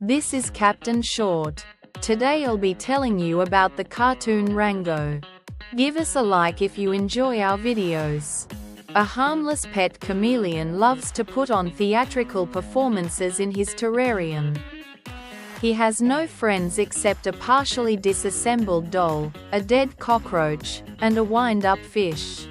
This is Captain Short. Today I'll be telling you about the cartoon Rango. Give us a like if you enjoy our videos. A harmless pet chameleon loves to put on theatrical performances in his terrarium. He has no friends except a partially disassembled doll, a dead cockroach, and a wind-up fish.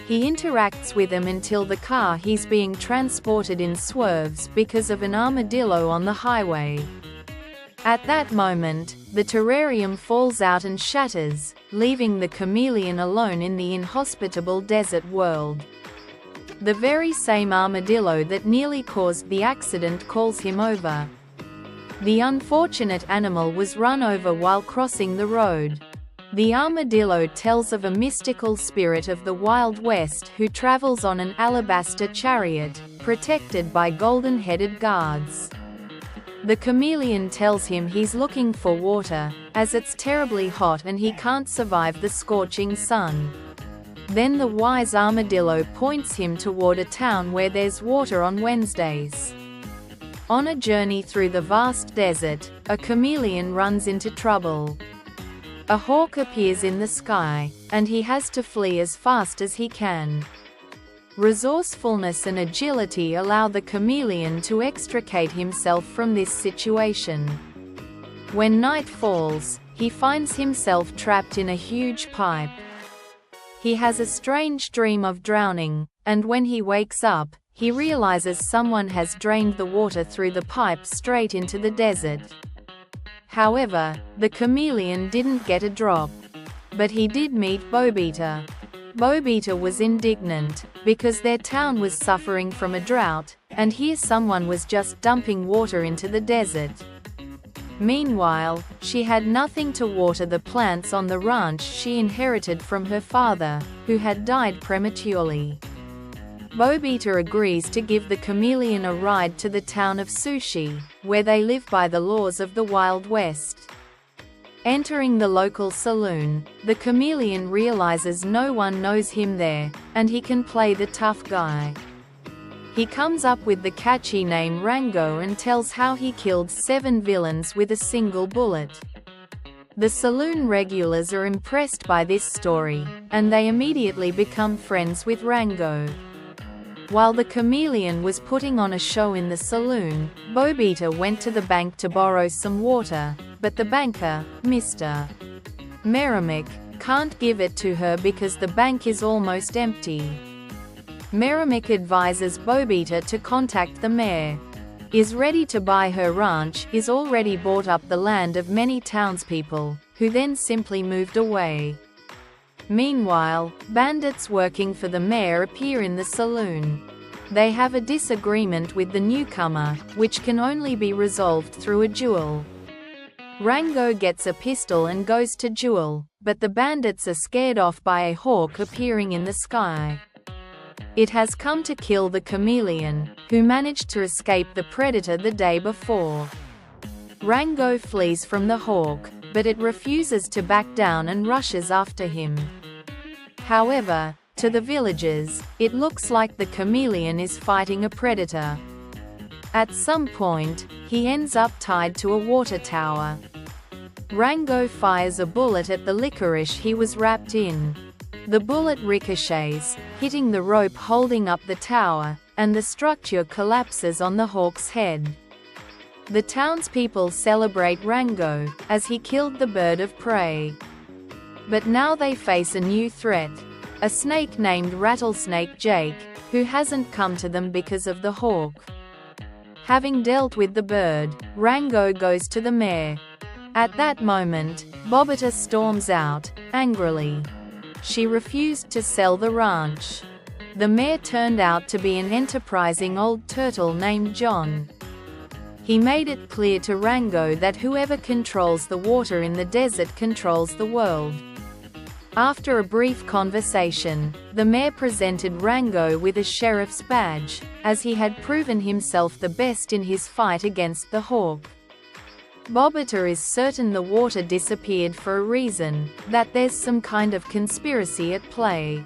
He interacts with them until the car he's being transported in swerves because of an armadillo on the highway. At that moment, the terrarium falls out and shatters, leaving the chameleon alone in the inhospitable desert world. The very same armadillo that nearly caused the accident calls him over. The unfortunate animal was run over while crossing the road. The armadillo tells of a mystical spirit of the Wild West who travels on an alabaster chariot, protected by golden-headed guards. The chameleon tells him he's looking for water, as it's terribly hot and he can't survive the scorching sun. Then the wise armadillo points him toward a town where there's water on Wednesdays. On a journey through the vast desert, a chameleon runs into trouble. A hawk appears in the sky, and he has to flee as fast as he can. Resourcefulness and agility allow the chameleon to extricate himself from this situation. When night falls, he finds himself trapped in a huge pipe. He has a strange dream of drowning, and when he wakes up, he realizes someone has drained the water through the pipe straight into the desert. However, the chameleon didn't get a drop. But he did meet Bobita. Bobita was indignant, because their town was suffering from a drought, and here someone was just dumping water into the desert. Meanwhile, she had nothing to water the plants on the ranch she inherited from her father, who had died prematurely. Bobita agrees to give the chameleon a ride to the town of Sushi, where they live by the laws of the Wild West. Entering the local saloon, the chameleon realizes no one knows him there, and he can play the tough guy. He comes up with the catchy name Rango and tells how he killed 7 villains with a single bullet. The saloon regulars are impressed by this story, and they immediately become friends with Rango. While the chameleon was putting on a show in the saloon, Bobita went to the bank to borrow some water, but the banker, Mr. Merrimack, can't give it to her because the bank is almost empty. Merrimack advises Bobita to contact the mayor. Is ready to buy her ranch, is already bought up the land of many townspeople, who then simply moved away. Meanwhile, bandits working for the mayor appear in the saloon. They have a disagreement with the newcomer, which can only be resolved through a duel. Rango gets a pistol and goes to duel, but the bandits are scared off by a hawk appearing in the sky. It has come to kill the chameleon, who managed to escape the predator the day before. Rango flees from the hawk, but it refuses to back down and rushes after him. However, to the villagers, it looks like the chameleon is fighting a predator. At some point, he ends up tied to a water tower. Rango fires a bullet at the licorice he was wrapped in. The bullet ricochets, hitting the rope holding up the tower, and the structure collapses on the hawk's head. The townspeople celebrate Rango, as he killed the bird of prey. But now they face a new threat. A snake named Rattlesnake Jake, who hasn't come to them because of the hawk. Having dealt with the bird, Rango goes to the mayor. At that moment, Bobita storms out, angrily. She refused to sell the ranch. The mayor turned out to be an enterprising old turtle named John. He made it clear to Rango that whoever controls the water in the desert controls the world. After a brief conversation, the mayor presented Rango with a sheriff's badge, as he had proven himself the best in his fight against the hawk. Bobita is certain the water disappeared for a reason, that there's some kind of conspiracy at play.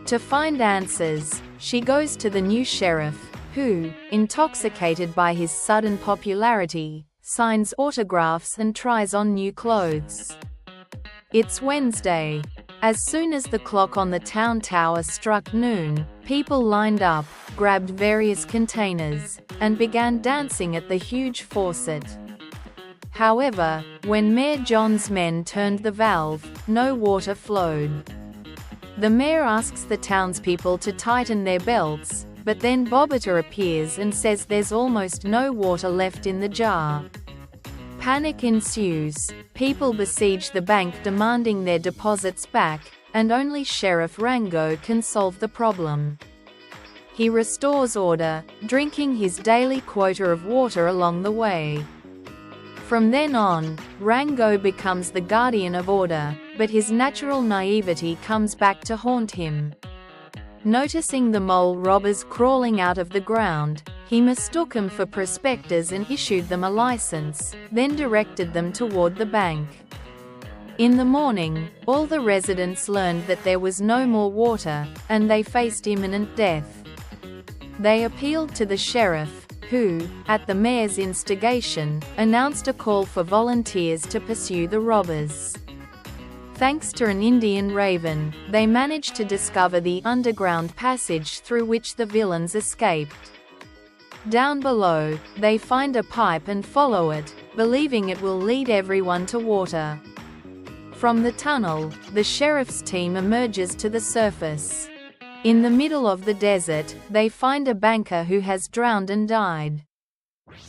To find answers, she goes to the new sheriff, who, intoxicated by his sudden popularity, signs autographs and tries on new clothes. It's Wednesday. As soon as the clock on the town tower struck noon, people lined up, grabbed various containers, and began dancing at the huge faucet. However, when Mayor John's men turned the valve, no water flowed. The mayor asks the townspeople to tighten their belts, but then Bobita appears and says there's almost no water left in the jar. Panic ensues. People besiege the bank demanding their deposits back, and only Sheriff Rango can solve the problem. He restores order, drinking his daily quota of water along the way. From then on, Rango becomes the guardian of order, but his natural naivety comes back to haunt him. Noticing the mole robbers crawling out of the ground, he mistook them for prospectors and issued them a license, then directed them toward the bank. In the morning, all the residents learned that there was no more water, and they faced imminent death. They appealed to the sheriff, who, at the mayor's instigation, announced a call for volunteers to pursue the robbers. Thanks to an Indian raven, they managed to discover the underground passage through which the villains escaped. Down below, they find a pipe and follow it, believing it will lead everyone to water. From the tunnel, the sheriff's team emerges to the surface. In the middle of the desert, they find a banker who has drowned and died.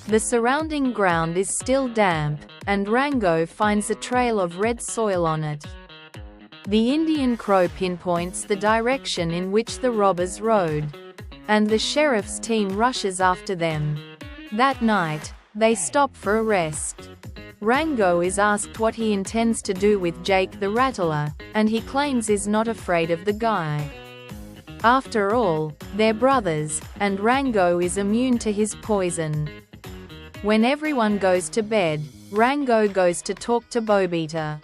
The surrounding ground is still damp, and Rango finds a trail of red soil on it. The Indian crow pinpoints the direction in which the robbers rode, and the sheriff's team rushes after them. That night, they stop for a rest. Rango is asked what he intends to do with Jake the Rattler, and he claims he's not afraid of the guy. After all, they're brothers, and Rango is immune to his poison. When everyone goes to bed, Rango goes to talk to Bobita.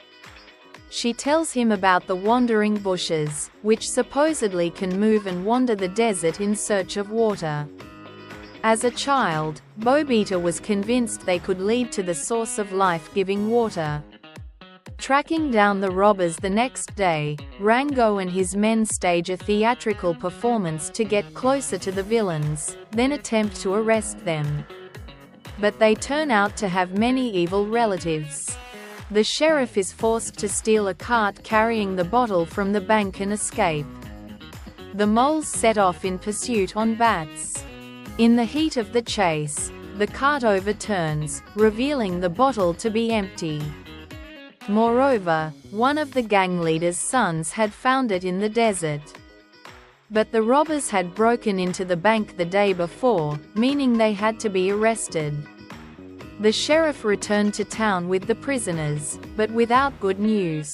She tells him about the wandering bushes, which supposedly can move and wander the desert in search of water. As a child, Bobita was convinced they could lead to the source of life-giving water. Tracking down the robbers the next day, Rango and his men stage a theatrical performance to get closer to the villains, then attempt to arrest them. But they turn out to have many evil relatives. The sheriff is forced to steal a cart carrying the bottle from the bank and escape. The moles set off in pursuit on bats. In the heat of the chase, the cart overturns, revealing the bottle to be empty. Moreover, one of the gang leader's sons had found it in the desert. But the robbers had broken into the bank the day before, meaning they had to be arrested. The sheriff returned to town with the prisoners, but without good news.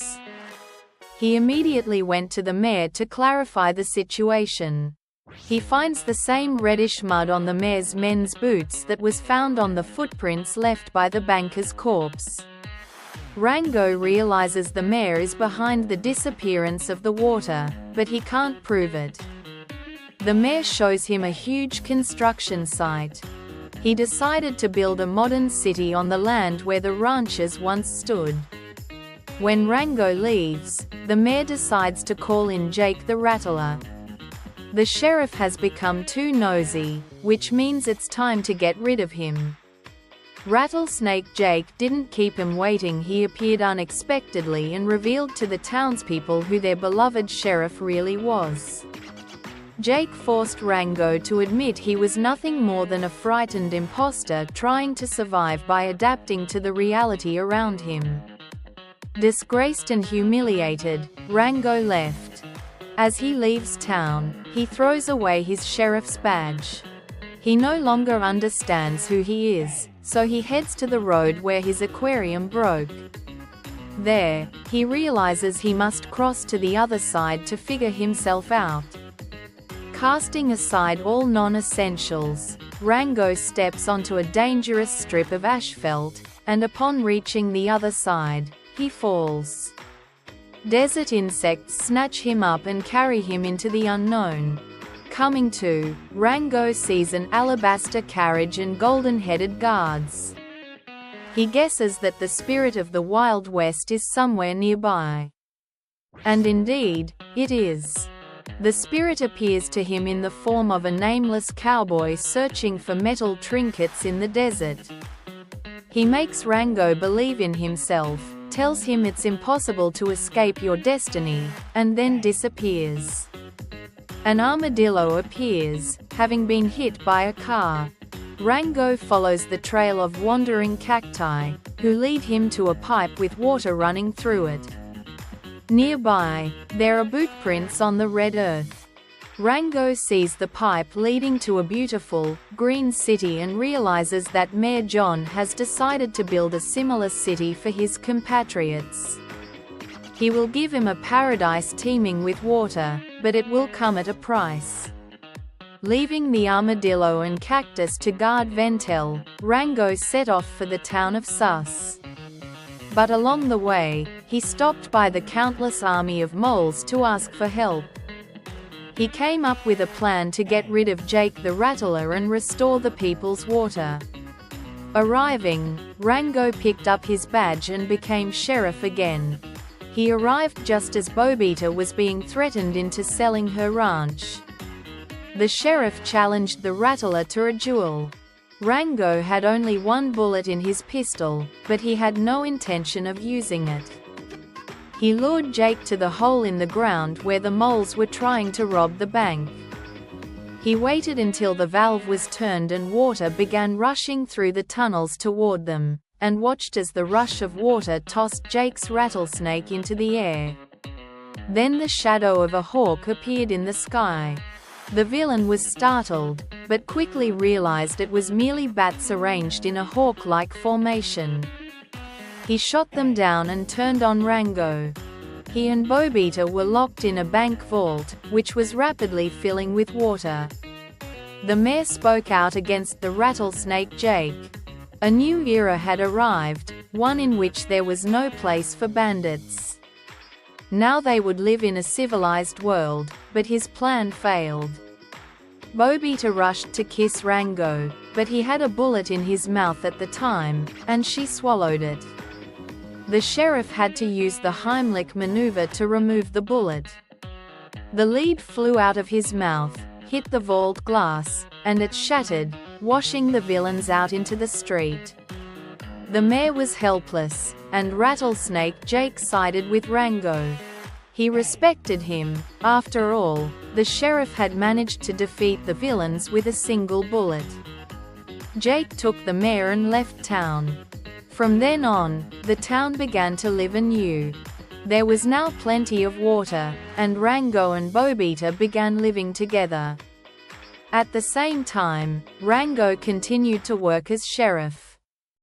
He immediately went to the mayor to clarify the situation. He finds the same reddish mud on the mayor's men's boots that was found on the footprints left by the banker's corpse. Rango realizes the mayor is behind the disappearance of the water, but he can't prove it. The mayor shows him a huge construction site. He decided to build a modern city on the land where the ranches once stood. When Rango leaves, the mayor decides to call in Jake the Rattler. The sheriff has become too nosy, which means it's time to get rid of him. Rattlesnake Jake didn't keep him waiting. He appeared unexpectedly and revealed to the townspeople who their beloved sheriff really was. Jake forced Rango to admit he was nothing more than a frightened imposter trying to survive by adapting to the reality around him. Disgraced and humiliated, Rango left. As he leaves town, he throws away his sheriff's badge. He no longer understands who he is, so he heads to the road where his aquarium broke. There, he realizes he must cross to the other side to figure himself out. Casting aside all non-essentials, Rango steps onto a dangerous strip of asphalt, and upon reaching the other side, he falls. Desert insects snatch him up and carry him into the unknown. Coming to, Rango sees an alabaster carriage and golden-headed guards. He guesses that the spirit of the Wild West is somewhere nearby. And indeed, it is. The spirit appears to him in the form of a nameless cowboy searching for metal trinkets in the desert. He makes Rango believe in himself, tells him it's impossible to escape your destiny, and then disappears. An armadillo appears, having been hit by a car. Rango follows the trail of wandering cacti, who lead him to a pipe with water running through it. Nearby, there are boot prints on the red earth. Rango sees the pipe leading to a beautiful, green city and realizes that Mayor John has decided to build a similar city for his compatriots. He will give him a paradise teeming with water, but it will come at a price. Leaving the armadillo and cactus to guard Ventel, Rango set off for the town of Sus. But along the way, he stopped by the countless army of moles to ask for help. He came up with a plan to get rid of Jake the Rattler and restore the people's water. Arriving, Rango picked up his badge and became sheriff again. He arrived just as Bobita was being threatened into selling her ranch. The sheriff challenged the Rattler to a duel. Rango had only one bullet in his pistol, but he had no intention of using it. He lured Jake to the hole in the ground where the moles were trying to rob the bank. He waited until the valve was turned and water began rushing through the tunnels toward them, and watched as the rush of water tossed Jake's rattlesnake into the air. Then the shadow of a hawk appeared in the sky. The villain was startled, but quickly realized it was merely bats arranged in a hawk-like formation. He shot them down and turned on Rango. He and Bobita were locked in a bank vault, which was rapidly filling with water. The mayor spoke out against the rattlesnake Jake. A new era had arrived, one in which there was no place for bandits. Now they would live in a civilized world, but his plan failed. Bobita rushed to kiss Rango, but he had a bullet in his mouth at the time, and she swallowed it. The sheriff had to use the Heimlich maneuver to remove the bullet. The lead flew out of his mouth, hit the vault glass, and it shattered, washing the villains out into the street. The mayor was helpless, and Rattlesnake Jake sided with Rango. He respected him. After all, the sheriff had managed to defeat the villains with a single bullet. Jake took the mayor and left town. From then on, the town began to live anew. There was now plenty of water, and Rango and Bobita began living together. At the same time, Rango continued to work as sheriff.